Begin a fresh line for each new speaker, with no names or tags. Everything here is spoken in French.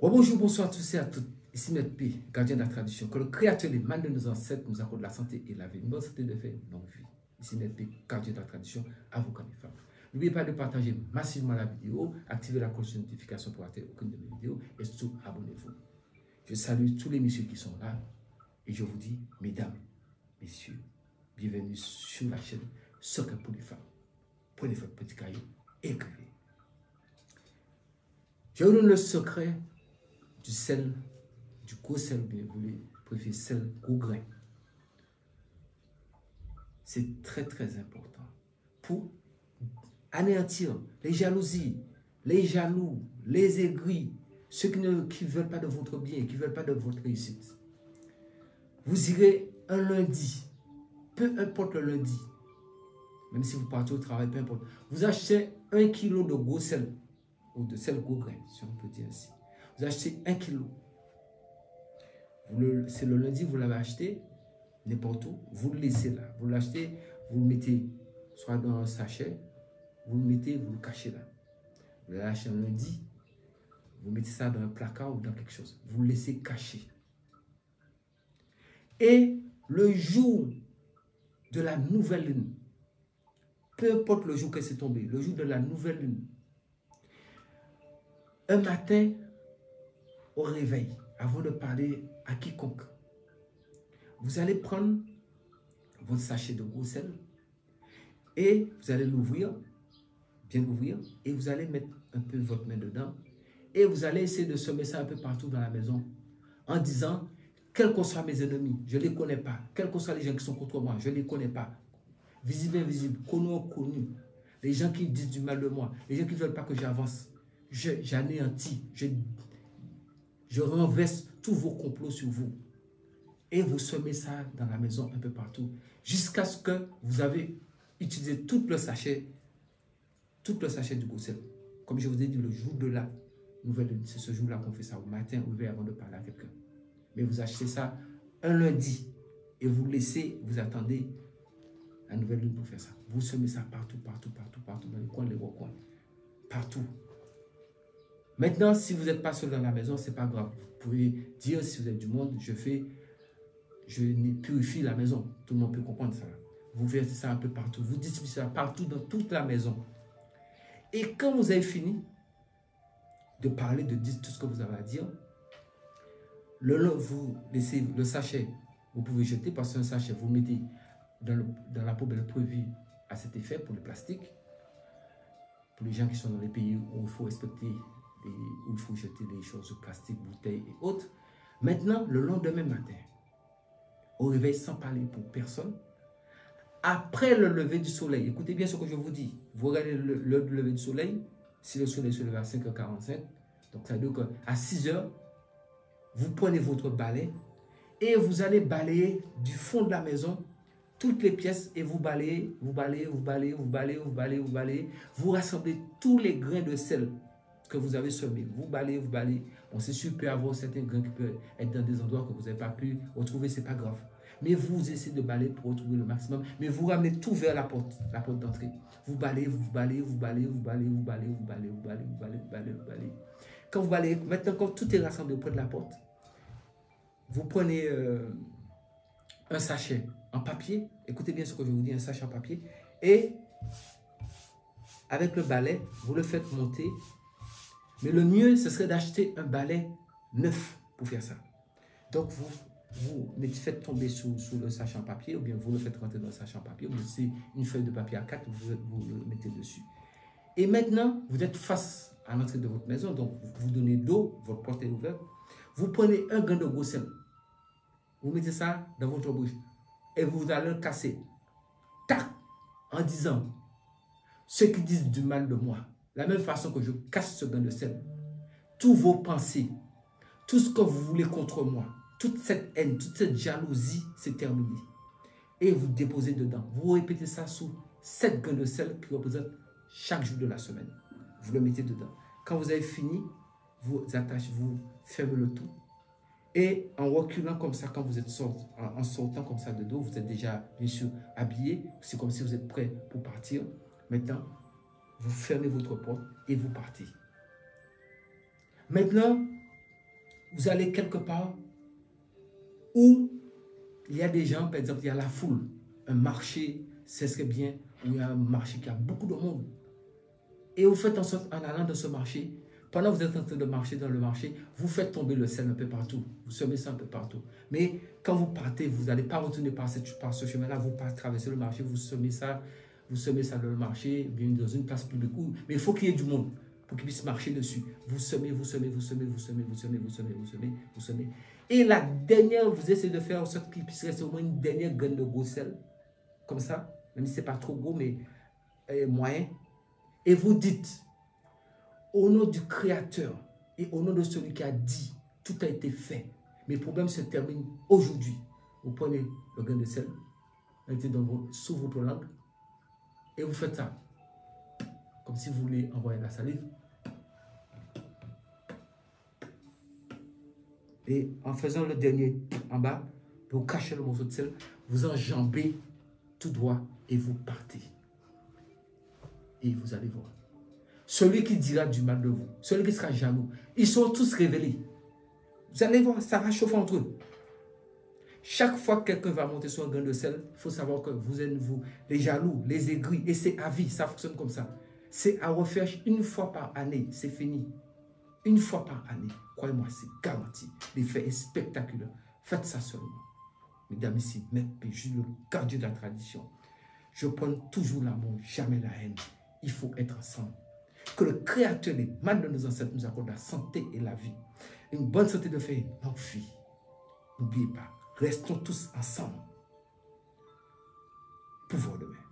Bonjour, bonsoir à tous et à toutes. Ici Maître P, gardien de la tradition. Que le Créateur, les mains de nos ancêtres, nous accorde la santé et la vie. Une bonne santé de faire une longue vie. Ici Maître P, gardien de la tradition, avocat des femmes. N'oubliez pas de partager massivement la vidéo, activer la cloche de notification pour rater aucune de mes vidéos et surtout abonnez-vous. Je salue tous les messieurs qui sont là et je vous dis, mesdames, messieurs, bienvenue sur la chaîne Secret pour les femmes. Prenez votre petit cahier et écrivez. Je vous donne le secret du sel, du gros sel, bien vous préférez sel gros grain. C'est très très important pour anéantir les jalousies, les jaloux, les aigris, ceux qui ne veulent pas de votre bien, qui ne veulent pas de votre réussite. Vous irez un lundi, peu importe le lundi, même si vous partez au travail, peu importe, vous achetez 1 kg de gros sel, ou de sel gros grain, si on peut dire ainsi. Vous achetez 1 kg. C'est le lundi, vous l'avez acheté, n'importe où, vous le laissez là. Vous l'achetez, vous le mettez soit dans un sachet, vous le mettez, vous le cachez là. Vous l'avez acheté un lundi, vous mettez ça dans un placard ou dans quelque chose. Vous le laissez caché. Et le jour de la nouvelle lune, peu importe le jour que c'est tombé, le jour de la nouvelle lune, un matin, au réveil, avant de parler à quiconque, vous allez prendre votre sachet de gros sel et vous allez l'ouvrir, bien l'ouvrir, et vous allez mettre un peu votre main dedans et vous allez essayer de semer ça un peu partout dans la maison en disant, quels que soient mes ennemis, je ne les connais pas, quels que soient les gens qui sont contre moi, je ne les connais pas, visibles, invisibles, connus, inconnus, les gens qui disent du mal de moi, les gens qui ne veulent pas que j'avance, j'anéantis, je renverse tous vos complots sur vous. Et vous semez ça dans la maison un peu partout. Jusqu'à ce que vous avez utilisé tout le sachet du gros sel. Comme je vous ai dit, le jour de la nouvelle lune, c'est ce jour-là qu'on fait ça, au matin, au réveil, avant de parler à quelqu'un. Mais vous achetez ça un lundi et vous laissez, vous attendez la nouvelle lune pour faire ça. Vous semez ça partout, partout, partout, partout, dans les coins, les recoins. Partout. Maintenant, si vous n'êtes pas seul dans la maison, ce n'est pas grave. Vous pouvez dire, si vous êtes du monde, je purifie la maison. Tout le monde peut comprendre ça. Vous versez ça un peu partout. Vous distribuez ça partout dans toute la maison. Et quand vous avez fini de parler, de dire tout ce que vous avez à dire, vous laissez le sachet, vous pouvez jeter parce qu'un sachet, vous le mettez dans la poubelle prévue à cet effet pour le plastique. Pour les gens qui sont dans les pays où il faut respecter, où il faut jeter des choses, plastique, bouteilles et autres. Maintenant, le lendemain matin, au réveil sans parler pour personne, après le lever du soleil, écoutez bien ce que je vous dis, vous regardez le lever du soleil, si le soleil se lève à 5h45, donc ça veut dire qu'à 6h, vous prenez votre balai et vous allez balayer du fond de la maison toutes les pièces et vous balayez, vous balayez, vous balayez, vous balayez, vous balayez, vous balayez, vous rassemblez tous les grains de sel que vous avez semés. Vous balayez, vous balayez. Bon, c'est sûr, il peut y avoir certains grains qui peuvent être dans des endroits que vous n'avez pas pu retrouver, c'est pas grave. Mais vous essayez de balayer pour retrouver le maximum. Mais vous ramenez tout vers la porte d'entrée. Vous balayez, vous balayez, vous balayez, vous balayez, vous balayez, vous balayez, vous balayez, vous balayez, vous balayez, vous balayez. Quand vous balayez, maintenant, quand tout est rassemblé auprès de la porte, vous prenez un sachet en papier. Écoutez bien ce que je vous dis, un sachet en papier. Et avec le balai, vous le faites monter. Mais le mieux, ce serait d'acheter un balai neuf pour faire ça. Donc, vous faites tomber sous le sachet en papier, ou bien vous le faites rentrer dans le sachet en papier, vous laissez une feuille de papier A4, vous le mettez dessus. Et maintenant, vous êtes face à l'entrée de votre maison, donc vous donnez de l'eau, votre porte est ouverte. Vous prenez un grain de gros sel, vous mettez ça dans votre bouche, et vous allez le casser. Tac! En disant, ceux qui disent du mal de moi, la même façon que je casse ce grain de sel, tous vos pensées, tout ce que vous voulez contre moi, toute cette haine, toute cette jalousie, c'est terminé. Et vous déposez dedans. Vous répétez ça sous 7 grains de sel qui représentent chaque jour de la semaine. Vous le mettez dedans. Quand vous avez fini, vous attachez, vous fermez le tout. Et en reculant comme ça, quand vous êtes en sortant comme ça de dos, vous êtes déjà bien sûr habillé. C'est comme si vous êtes prêt pour partir. Maintenant, vous fermez votre porte et vous partez. Maintenant, Vous allez quelque part où il y a des gens, par exemple, il y a la foule, un marché, c'est ce qui est bien, où il y a un marché qui a beaucoup de monde. Et vous faites en sorte, en allant dans ce marché, pendant que vous êtes en train de marcher dans le marché, vous faites tomber le sel un peu partout. Vous semez ça un peu partout. Mais quand vous partez, vous n'allez pas retourner par ce chemin-là, vous traversez le marché, vous semez ça dans le marché, bien dans une place publique. Mais il faut qu'il y ait du monde pour qu'ils puissent marcher dessus. Vous semez, vous semez, vous semez, vous semez, vous semez, vous semez, vous semez, vous semez. Et la dernière, vous essayez de faire en sorte qu'il puisse rester au moins une dernière graine de gros sel. Comme ça, même si ce n'est pas trop gros, mais moyen. Et vous dites, au nom du Créateur et au nom de celui qui a dit, tout a été fait. Mes problèmes se terminent aujourd'hui. Vous prenez le grain de sel, mettez sous votre langue et vous faites ça. Comme si vous voulez envoyer la salive. Et en faisant le dernier en bas, vous cachez le morceau de sel, vous enjambez tout droit et vous partez. Et vous allez voir. Celui qui dira du mal de vous, celui qui sera jaloux, ils sont tous révélés. Vous allez voir, ça va chauffer entre eux. Chaque fois que quelqu'un va monter sur un grain de sel, il faut savoir que vous êtes, les jaloux, les aigris, et c'est à vie, ça fonctionne comme ça. C'est à refaire une fois par année, c'est fini. Une fois par année, croyez-moi, c'est garanti. L'effet est spectaculaire. Faites ça seulement. Mesdames, ici, Maître Péju, le gardien de la tradition. Je prends toujours l'amour, jamais la haine. Il faut être ensemble. Que le Créateur des mâles de nos ancêtres nous accorde la santé et la vie. Une bonne santé de faire une longue vie. N'oubliez pas, restons tous ensemble. Pouvoir de main.